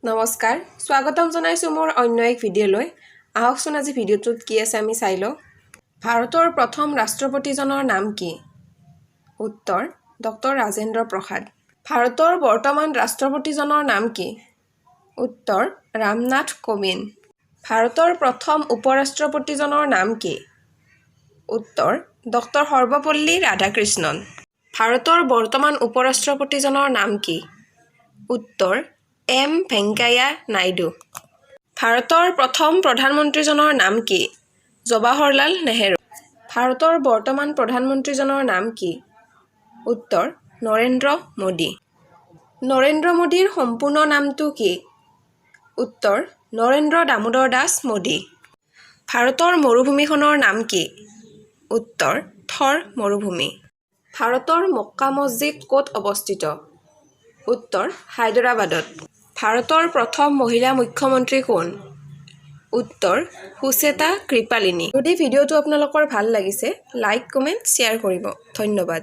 নমস্কাৰ স্বাগতম জনাইছো মোৰ অন্য এক ভিডিঅ'লৈ আহকচোন আজি ভিডিঅ'টোত কি আছে আমি চাই লওঁ ভাৰতৰ প্ৰথম ৰাষ্ট্ৰপতিজনৰ নাম কি উত্তৰ ডক্টৰ ৰাজেন্দ্ৰ প্ৰসাদ ভাৰতৰ বৰ্তমান ৰাষ্ট্ৰপতিজনৰ নাম কি উত্তৰ ৰামনাথ কোবিন্দ ভাৰতৰ প্ৰথম উপৰাষ্ট্ৰপতিজনৰ নাম কি উত্তৰ ডক্টৰ সৰ্বপল্লী ৰাধাকৃষ্ণন ভাৰতৰ বৰ্তমান উপৰাষ্ট্ৰপতিজনৰ নাম কি উত্তৰ এম ভেংকায়া নাইডু ভাৰতৰ প্ৰথম প্ৰধানমন্ত্ৰীজনৰ নাম কি জৱাহৰলাল নেহেৰু ভাৰতৰ বৰ্তমান প্ৰধানমন্ত্ৰীজনৰ নাম কি উত্তৰ নৰেন্দ্ৰ মোদী নৰেন্দ্ৰ মোদীৰ সম্পূৰ্ণ নামটো কি উত্তৰ নৰেন্দ্ৰ দামোদৰ দাস মোদী ভাৰতৰ মৰুভূমিখনৰ নাম কি উত্তৰ থৰ মৰুভূমি ভাৰতৰ মক্কা মছজিদ ক'ত অৱস্থিত উত্তৰ হায়দৰাবাদত ভাৰতৰ প্ৰথম মহিলা মুখ্যমন্ত্ৰী কোন উত্তৰ হুচেতা কৃপালিনী যদি ভিডিঅ'টো আপোনালোকৰ ভাল লাগিছে লাইক কমেণ্ট শ্বেয়াৰ কৰিব ধন্যবাদ